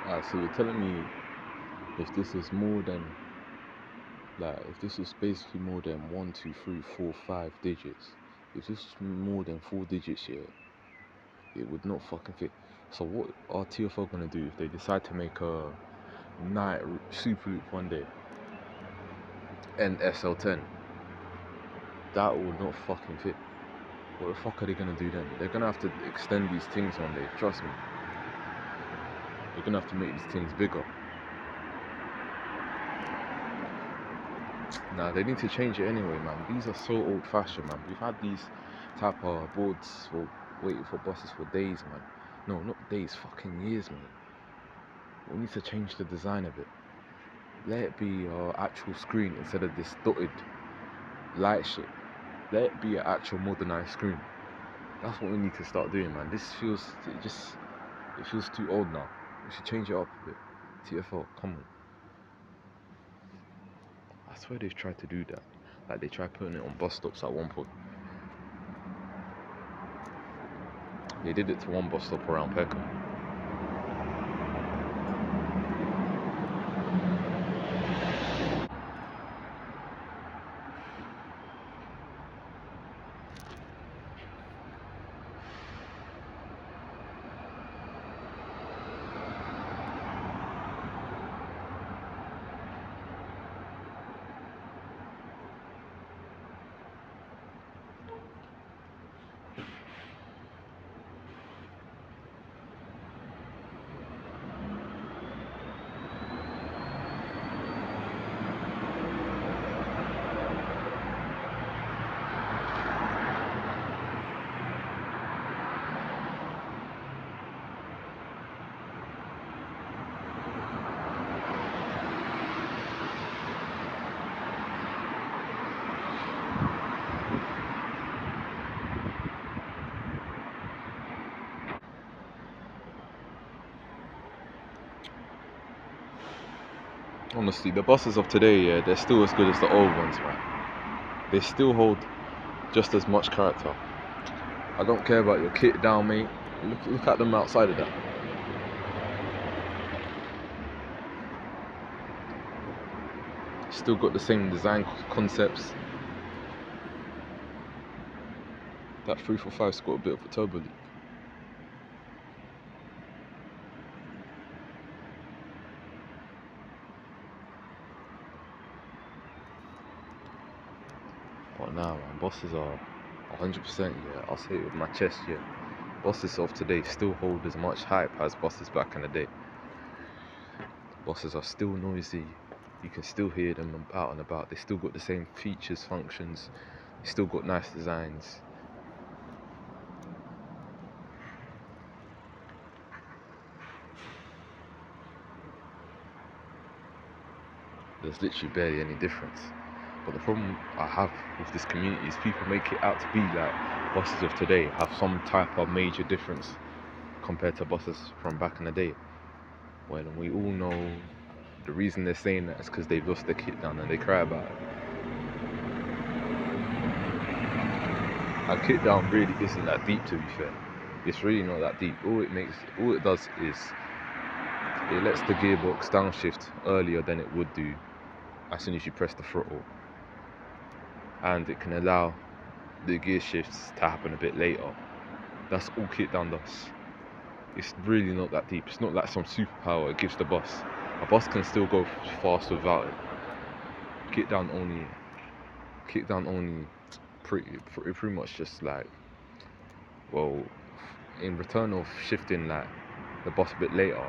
So you're telling me if this is more than, like, if this is basically more than 1, 2, 3, 4, 5 digits, if this is more than 4 digits here, it would not fucking fit. So what are TFL gonna do if they decide to make a night super loop one day and SL10? That will not fucking fit. What the fuck are they gonna do then? They're gonna have to extend these things one day, trust me. They're gonna have to make these things bigger. Nah, they need to change it anyway, man. These are so old-fashioned, man. We've had these type of boards for waiting for buses for days, man. No, not days, fucking years, man. We need to change the design of it. Let it be an actual screen instead of this dotted light shit. Let it be an actual modernized screen. That's what we need to start doing, man. This feels, it feels too old now. We should change it up a bit. TFL, come on. I swear they've tried to do that. Like they tried putting it on bus stops at one point. They did it to one bus stop around Peckham. Honestly, the buses of today, yeah, they're still as good as the old ones, man. They still hold just as much character. I don't care about your kit down, mate. Look at them outside of that. Still got the same design concepts. That 345's got a bit of a turbo leak. But now, man, buses are 100%, yeah. I'll say it with my chest, yeah. Buses of today still hold as much hype as buses back in the day. Buses are still noisy. You can still hear them out and about. They still got the same features, functions. They still got nice designs. There's literally barely any difference. But the problem I have with this community is people make it out to be like buses of today have some type of major difference compared to buses from back in the day. When we all know the reason they're saying that is because they've lost their kit down and they cry about it. Our kit down really isn't that deep, to be fair. It's really not that deep. All it does is it lets the gearbox downshift earlier than it would do as soon as you press the throttle, and it can allow the gear shifts to happen a bit later. That's all kit down does. It's really not that deep. It's not like some superpower it gives the bus. A bus can still go fast without it. Kit down only pretty much just like, well, in return of shifting like the bus a bit later,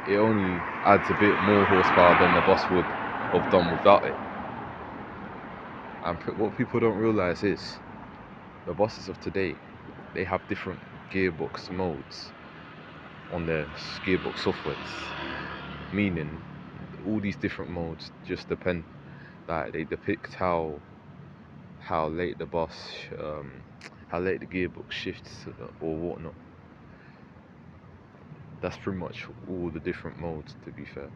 it only adds a bit more horsepower than the bus would have done without it. And what people don't realise is the buses of today, they have different gearbox modes on their gearbox softwares, meaning all these different modes just depend, like they depict how late the bus, how late the gearbox shifts or whatnot. That's pretty much all the different modes, to be fair.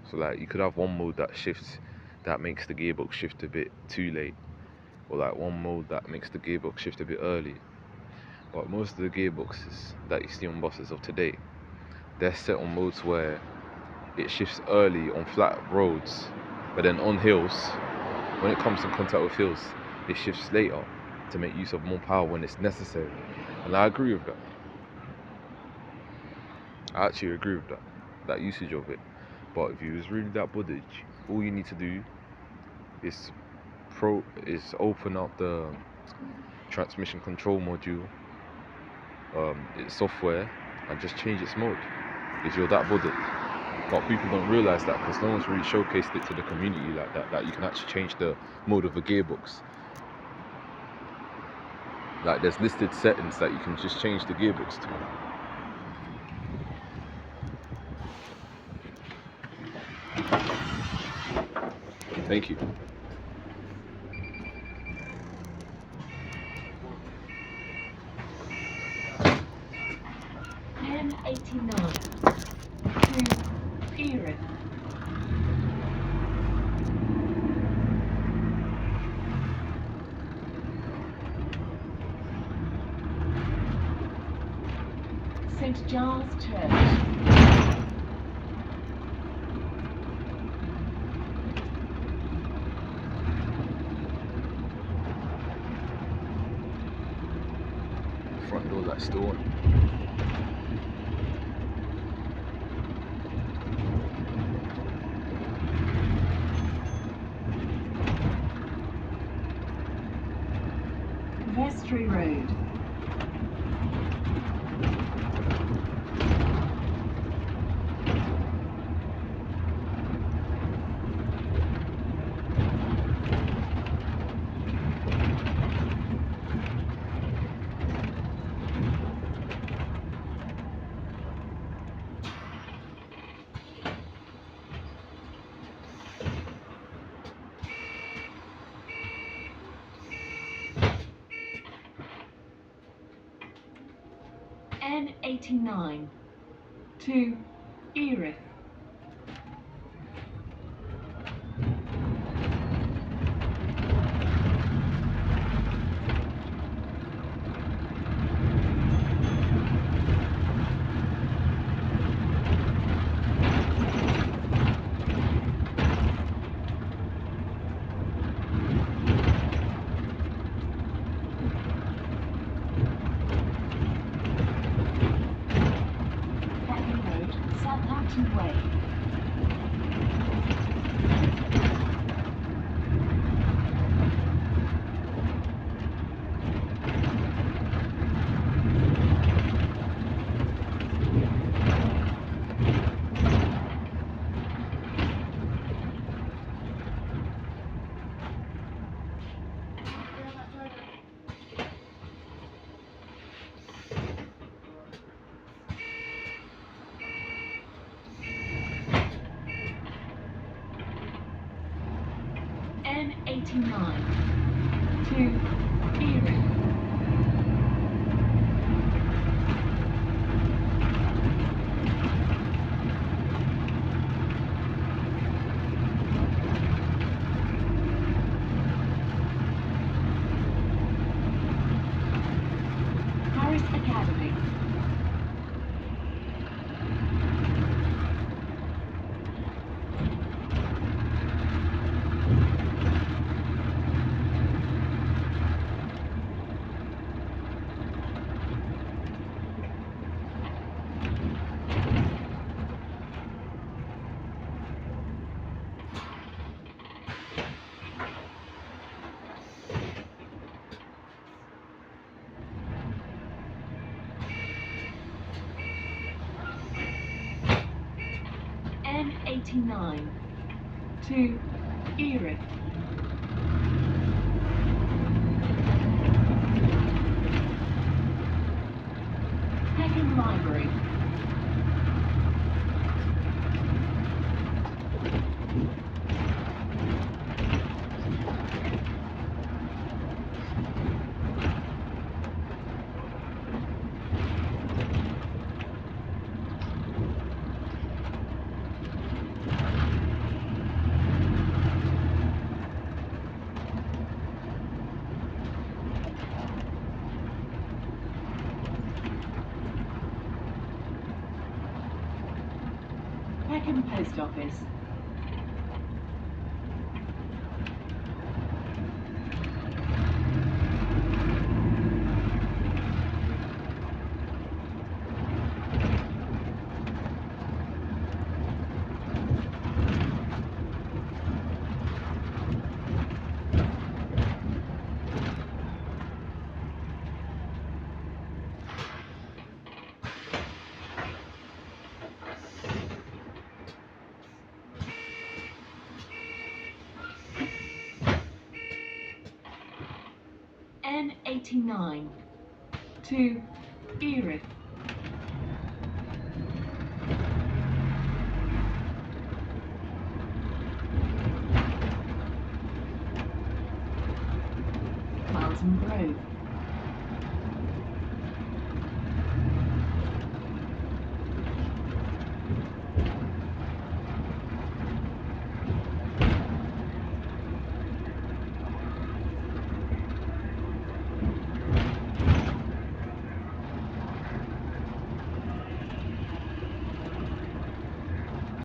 So like you could have one mode that makes the gearbox shift a bit too late, or like one mode that makes the gearbox shift a bit early. But most of the gearboxes that you see on buses of today, they're set on modes where it shifts early on flat roads, but then on hills, when it comes in contact with hills, it shifts later to make use of more power when it's necessary. And I agree with that. I actually agree with that usage of it. But if you was reading that footage, all you need to do is open up the transmission control module, its software, and just change its mode if you're that bothered. But people don't realise that because no one's really showcased it to the community like that you can actually change the mode of a gearbox. Like there's listed settings that you can just change the gearbox to. Thank you. N89 to Erith. St. Giles Church. Front door lights still on. Vestry Road. N89 to Erith. Southampton Way. N89 to Erith. Paris Academy. N89 to Erith. Peckham Library. Peckham Post Office. N89 to Erith. Carlton Grove.